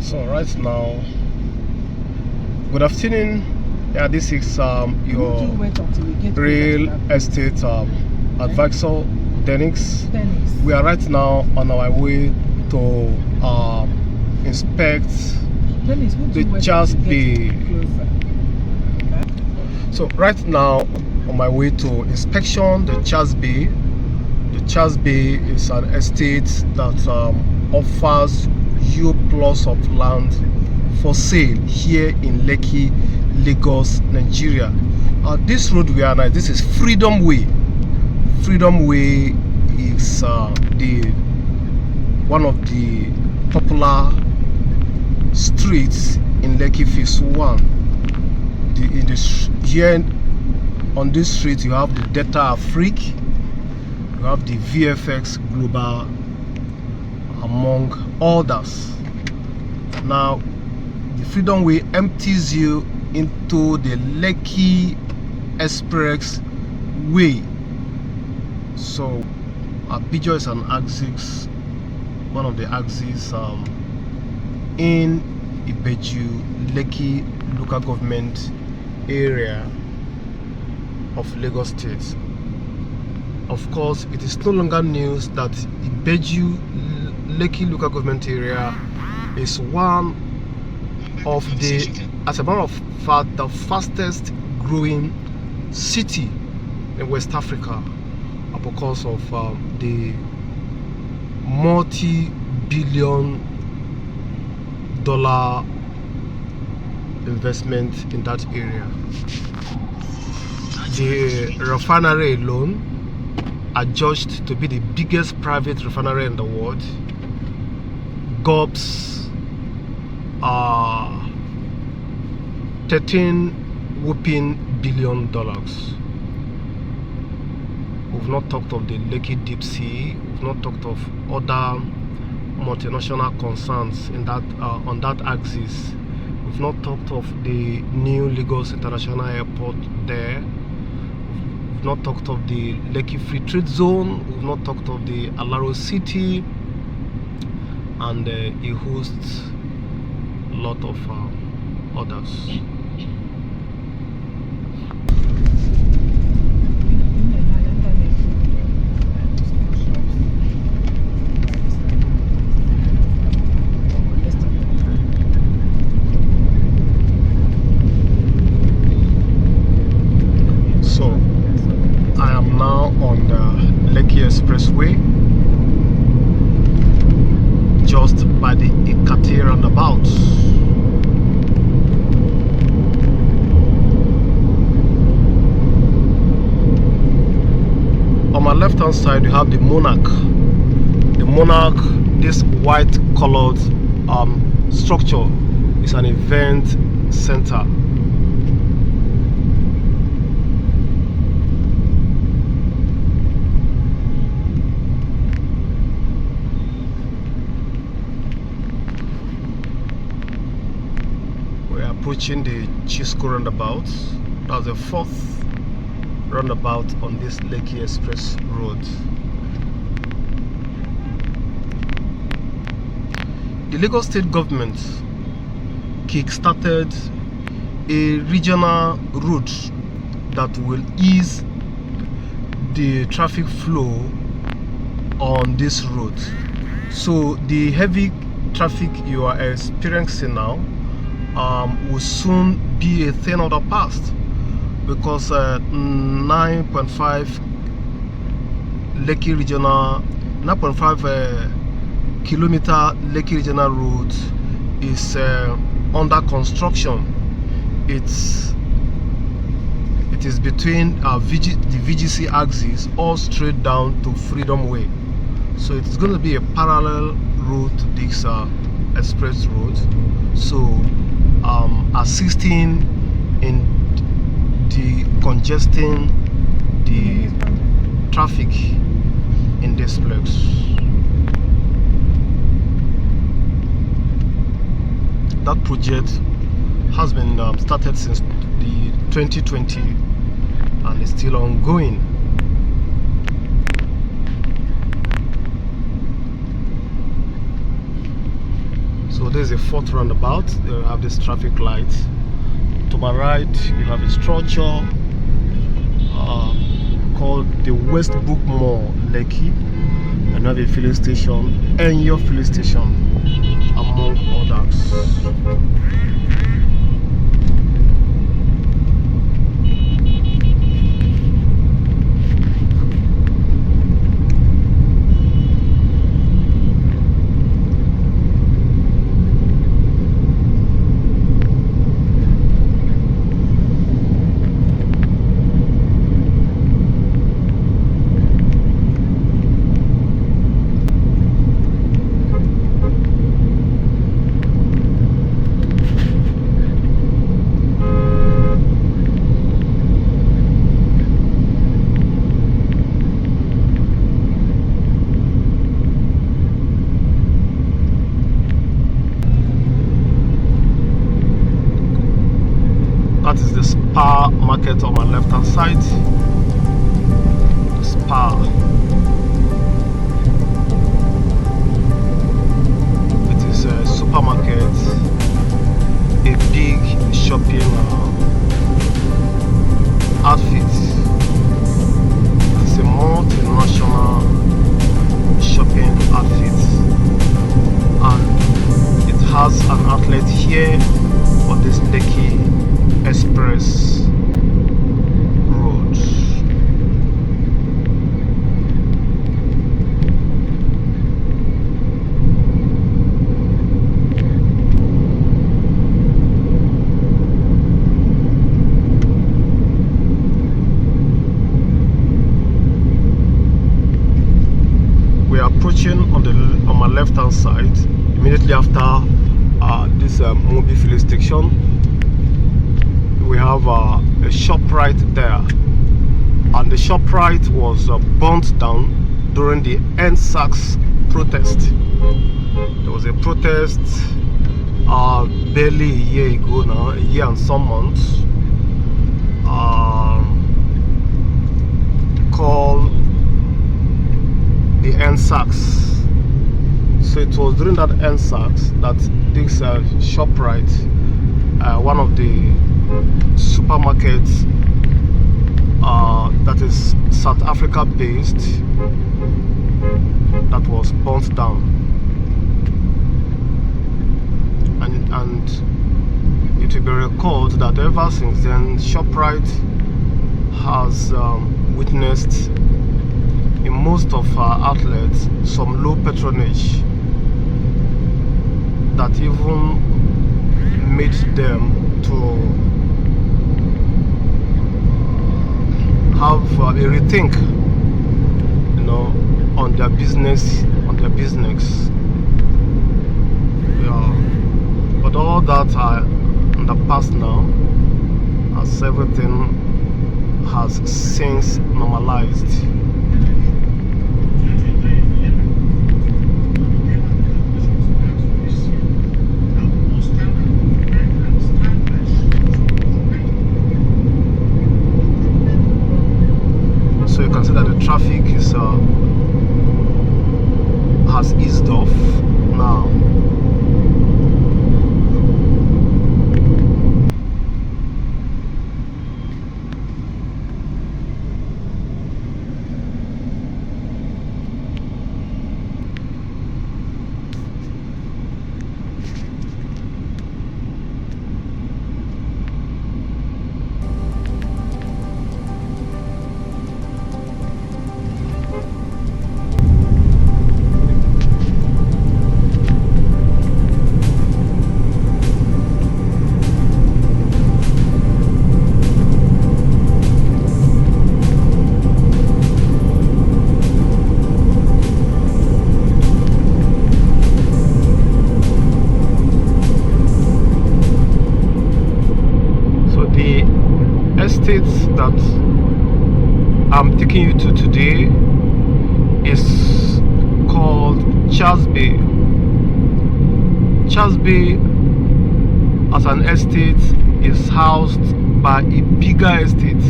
So right now, good afternoon. Yeah, this is your real estate advisor, Dennis. We are right now on our way to inspect the Charles Bay. So right now on my way to inspection the Charles Bay. The Charles Bay is an estate that offers you plots of land for sale here in Lekki, Lagos, Nigeria. This road we are now, this is Freedom Way. Freedom Way is one of the popular streets in Lekki Phase 1. Here on this street you have the Delta Afrique, you have the VFX Global, among others. Now the Freedom Way empties you into the Lekki Expressway. So Abijo is an axis, one of the axes in Ibeju, Lekki local government area of Lagos State. Of course, it is no longer news that Ibeju Lekki local government area is one of the, as a matter of fact, the fastest growing city in West Africa because of the multi-billion-dollar investment in that area. The refinery alone are judged to be the biggest private refinery in the world. Gobs 13 whooping billion dollars. We've not talked of the Lekki Deep Sea. We've not talked of other multinational concerns in that on that axis. We've not talked of the new Lagos International Airport there. We've not talked of the Lekki Free Trade Zone. We've not talked of the Alaro City, and it hosts a lot of others. Lekki Expressway, just by the Eko Akete roundabout. On my left hand side you have the Monarch. The Monarch, this white colored structure, is an event center. Approaching the Chisco roundabout. That's the fourth roundabout on this Lekki Express Road. The Lagos State government kick-started a regional route that will ease the traffic flow on this road. So the heavy traffic you are experiencing now will soon be a thing of the past, because 9.5 Lekki regional, 9.5 kilometer Lekki regional road is under construction. It is between the VGC axis all straight down to Freedom Way. So it is going to be a parallel route to this express road. So assisting in decongesting the traffic in this place. That project has been started since the 2020 and is still ongoing. So there's a fourth roundabout. You have this traffic light. To my right, you have a structure called the Westbrook Mall, Lekki. And have a filling station and your filling station, among others. That is the Spa market on my left hand side. The Spa. It is a supermarket, a big shopping outfit. It's a multinational shopping outfit, and it has an outlet here for this Lekki Express Road. We are approaching on my left hand side, immediately after this mobile filling station. We have a ShopRite there, and the ShopRite was burnt down during the EndSARS protest. There was a protest barely a year ago now, a year and some months, called the EndSARS. So it was during that EndSARS that this ShopRite, one of the supermarkets that is South Africa based, that was burnt down, and it will be recalled that ever since then ShopRite has witnessed in most of our outlets some low patronage that even made them to have a rethink, on their business, Yeah, but all that are in the past now, as everything has since normalized. So you can see that the traffic is has eased off now. That I'm taking you to today is called Chasby. Chasby as an estate is housed by a bigger estate,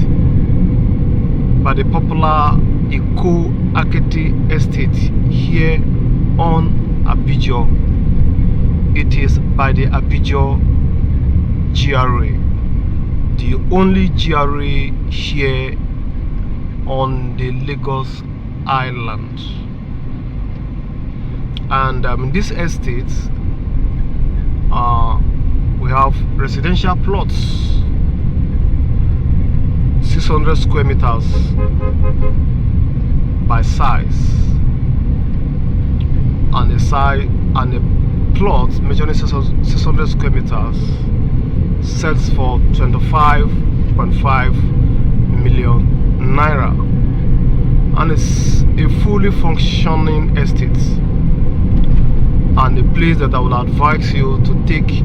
by the popular Eko Akete estate here on Abijo. It is by the Abijo GRA, the only GRA here on the Lagos Island. And in this estate, we have residential plots, 600 square meters by size, and a plot measuring 600 square meters sells for 25.5 million naira, and it's a fully functioning estate, and a place that I would advise you to take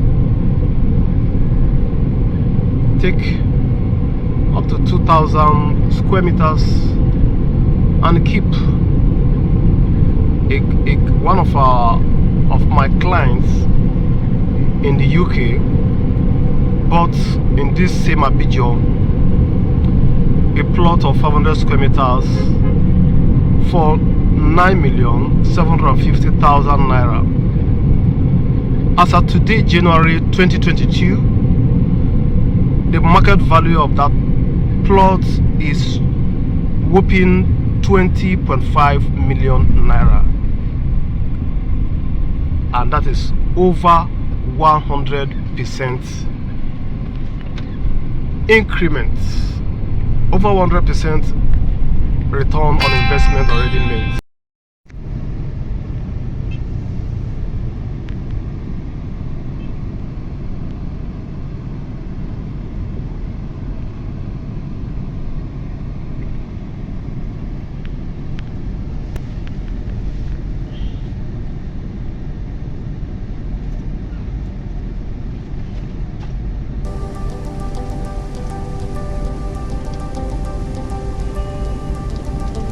up to 2,000 square meters and keep. One of my clients in the UK bought in this same Abijo a plot of 500 square meters for 9,750,000 naira. As of today, January 2022, the market value of that plot is whopping 20.5 million naira, and that is over 100% increment, over 100% return on investment already made.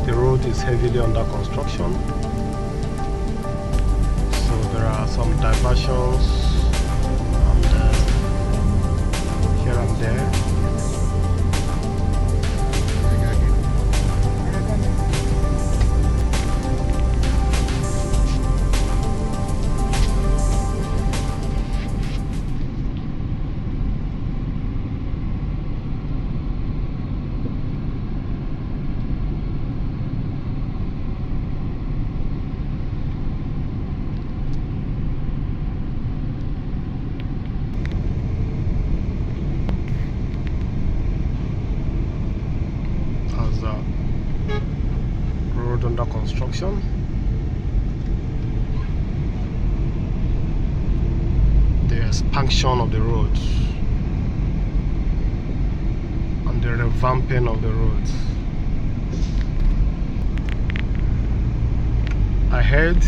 The road is heavily under construction, so there are some diversions here and there. Road under construction. The expansion of the road and the revamping of the road. Ahead,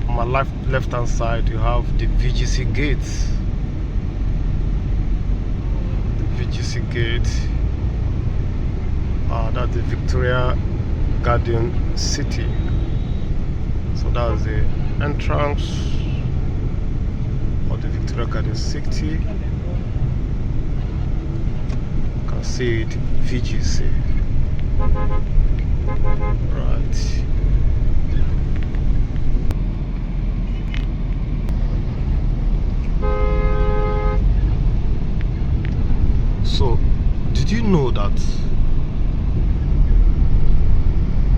on my left hand side, you have the VGC gate. The VGC gate. That's the Victoria Garden City. So that's the entrance of the Victoria Garden City. You can see it, VGC. Right. So, did you know that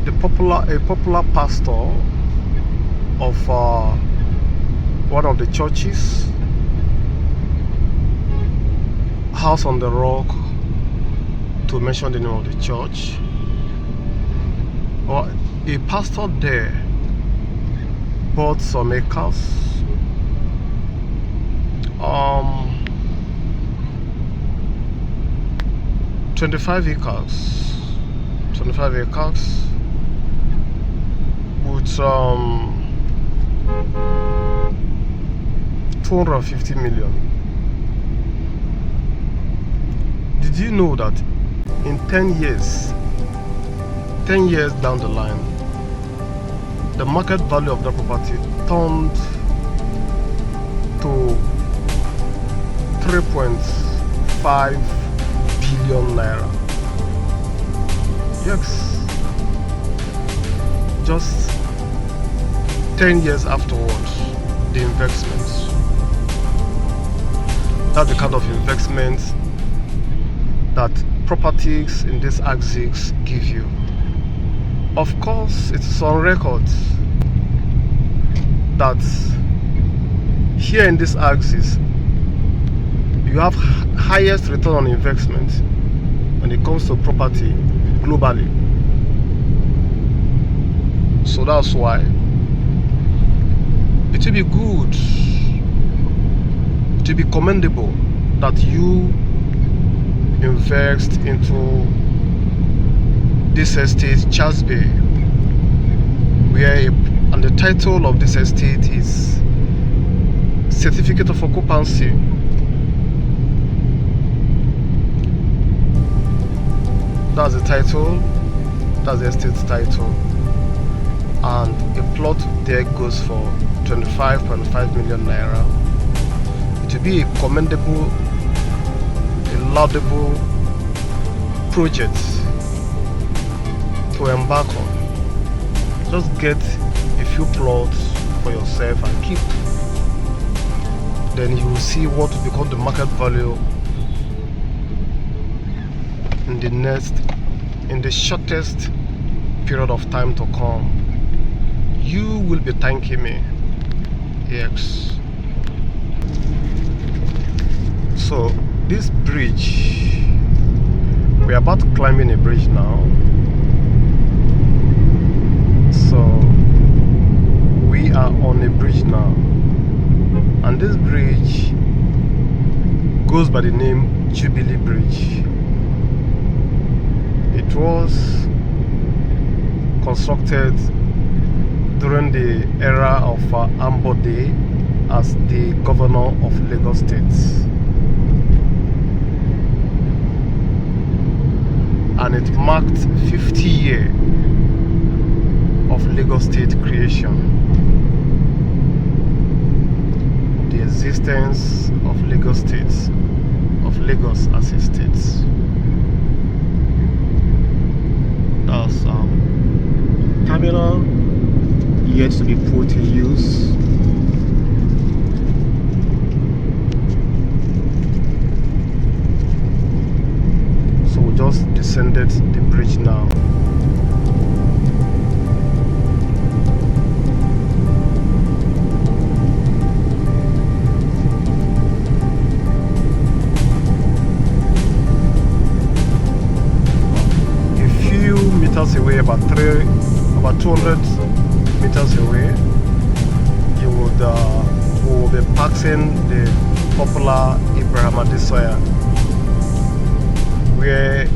a popular pastor of one of the churches, House on the Rock, to mention the name of the church, or a pastor there bought some acres, 25 acres with 250 million. Did you know that in 10 years down the line, the market value of the property turned to 3.5 billion naira? Yes, just 10 years afterwards. the investment. That's the kind of investment that properties in this axis give you. Of course, it is on record that here in this axis you have highest return on investment when it comes to property globally. So that's why it will be good, it will be commendable that you invest into this estate, Charles Bay, and the title of this estate is Certificate of Occupancy. That's the title, that's the estate's title, and a plot there goes for 25.5 million naira. It will be a commendable, a laudable project to embark on. Just get a few plots for yourself and keep. Then you will see what will become the market value in the shortest period of time to come. You will be thanking me. Yes. So this bridge, we are about climbing a bridge now. So we are on a bridge now, and this bridge goes by the name Jubilee Bridge. It was constructed during the era of Ambode as the governor of Lagos State, and it marked 50 years of Lagos State creation, the existence of Lagos State, of Lagos as a state. That's terminal yet to be put in use. So we just descended the bridge now. Away, about 200 meters away, you would will be passing the popular Ibrahim Adesanya, where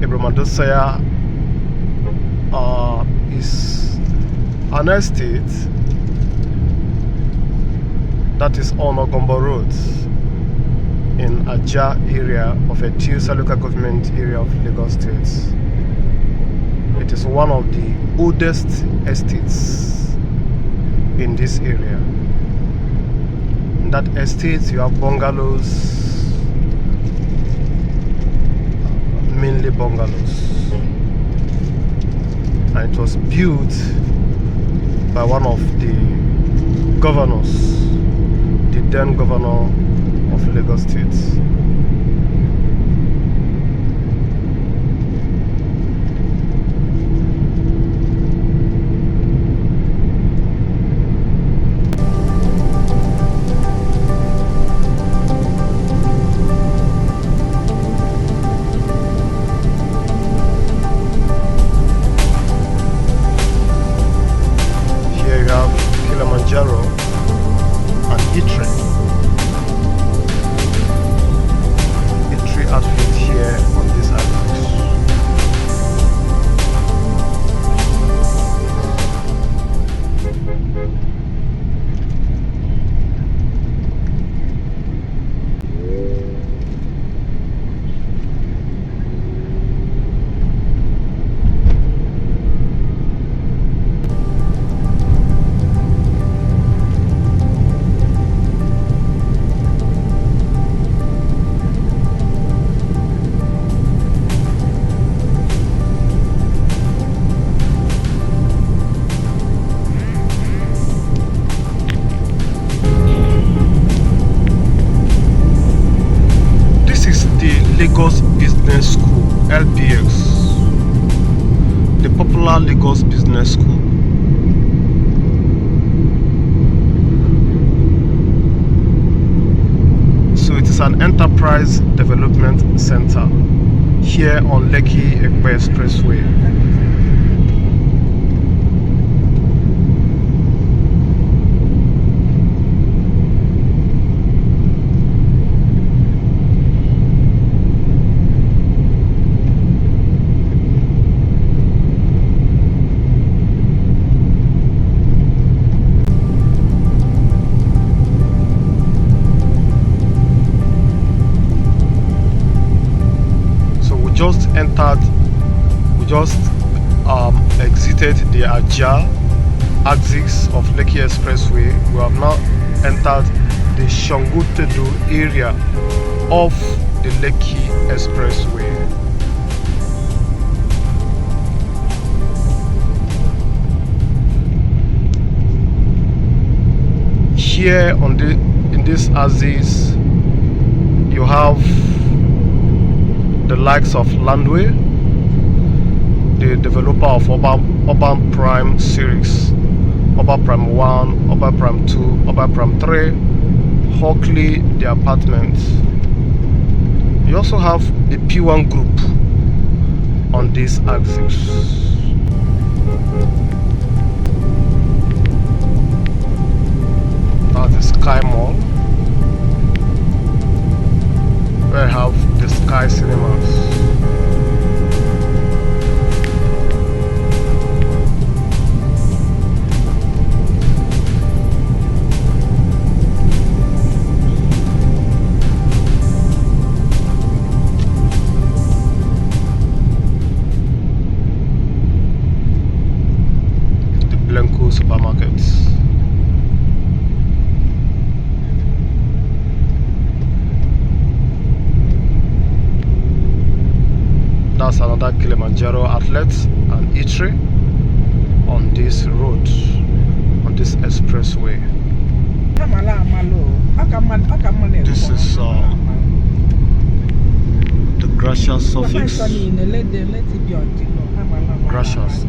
Ibrahim Adesanya is an estate that is on Ogombo Road in Aja area of a Tusa local government area of Lagos State. It is one of the oldest estates in this area. In that estate, you have bungalows, mainly bungalows, and it was built by one of the governors, the then governor of Lagos State. Lagos Business School, LBX, the popular Lagos Business School. So it is an enterprise development center here on Lekki Epe Expressway. We just exited the Aja axis of Lekki Expressway. We have now entered the Shongutedo area of the Lekki Expressway. Here in this axis, you have the likes of Landway, the developer of Urban Prime series, Urban Prime 1, Urban Prime 2, Urban Prime 3, Hockley, the apartments. You also have the P1 group on this axis. That's the Sky Mall. We have the Sky Cinemas. The Blanco supermarkets. That's another Kilimanjaro outlet and eatery on this road, on this expressway. This is the Gracious suffix. Gracious,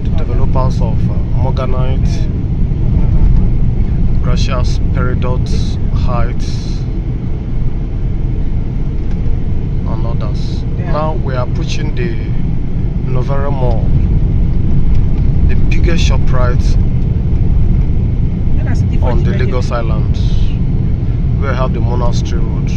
the developers of Morganite, Gracious, Peridot Heights, and others. Now we are approaching the Novare Mall, the biggest ShopRite on the Lagos Island. We have the Monastery Road.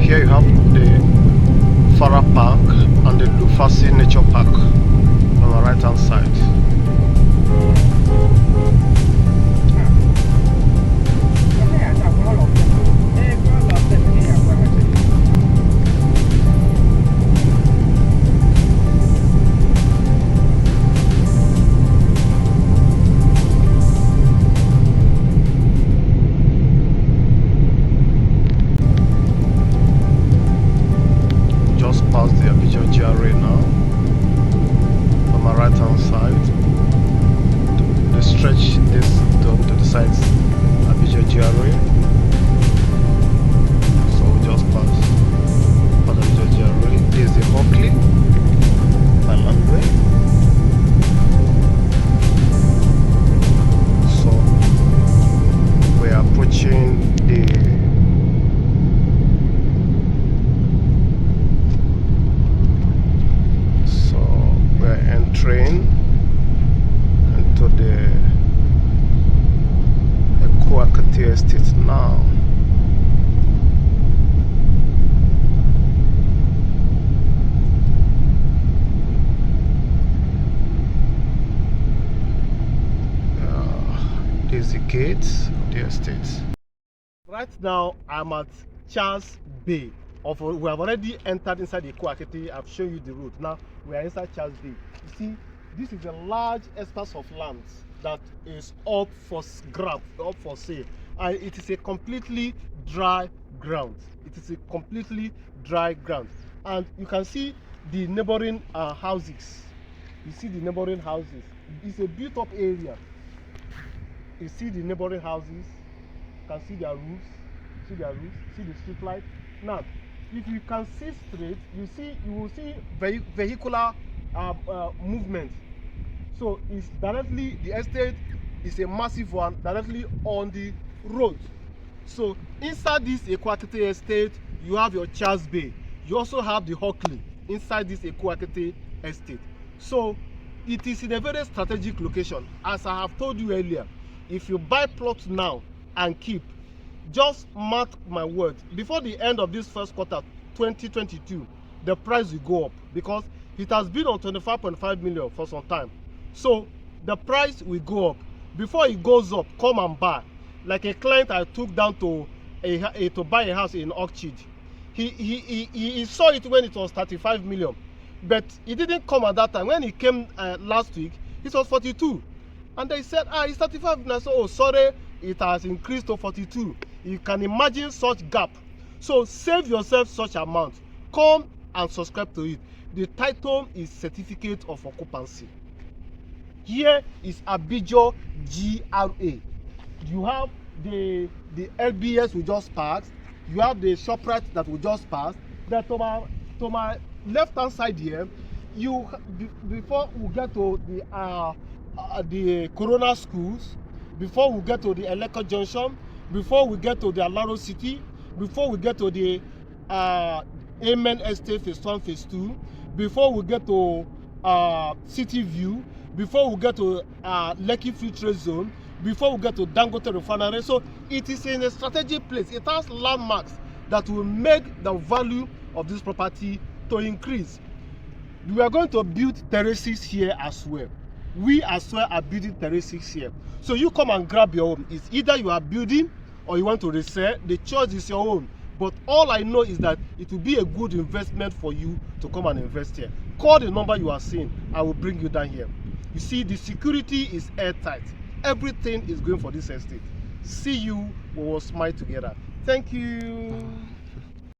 Here you have the Farah Park and the Lufasi Nature Park on the right hand side. Past the Abijo GRA now, on my right hand side. They stretch this to the sides Abijo GRA. So we just pass Abijo GRA. This is the Hockley by Landway. So we are approaching the train into the indicate the estate. Right now, I'm at Coscharis Bay. We have already entered inside the Eko Akete. I've shown you the road. Now we are inside Coscharis Bay. You see, this is a large expanse of land that is up for grab, up for sale, and it is a completely dry ground. It is a completely dry ground, and you can see the neighboring houses. You see the neighboring houses. It's a built-up area. You see the neighboring houses. You can see their roofs. See their roofs. See the street light. Now, if you can see straight, you will see vehicular movement. So it's directly, the estate is a massive one directly on the road. So inside this Eko Akete estate, you have your Coscharis Bay. You also have the Hockley inside this Eko Akete estate. So it is in a very strategic location. As I have told you earlier, if you buy plots now and keep, just mark my words, before the end of this first quarter 2022, the price will go up, because it has been on 25.5 million for some time. So the price will go up. Before it goes up, come and buy. Like a client I took down to buy a house in Orchard. He saw it when it was 35 million, but he didn't come at that time. When he came last week, it was 42, and they said, it's 35. And I said, oh, sorry, it has increased to 42. You can imagine such gap. So save yourself such amount. Come and subscribe to it. The title is Certificate of Occupancy. Here is Abijo GRA. You have the LBS we just passed. You have the ShopRite that we just passed. Then to my left hand side here, before we get to the Corona schools, before we get to the Lekki Junction, before we get to the Alaro City, before we get to the Amen Estate Phase 1, Phase 2, before we get to City View, before we get to Lekki Free Trade Zone, before we get to Dangote Refinery. So it is in a strategic place. It has landmarks that will make the value of this property to increase. We are going to build terraces here as well. We as well are building terraces here. So you come and grab your own. It's either you are building or you want to resell. The choice is your own. But all I know is that it will be a good investment for you to come and invest here. Call the number you are seeing. I will bring you down here. You see, the security is airtight. Everything is going for this estate. See you. We will smile together. Thank you.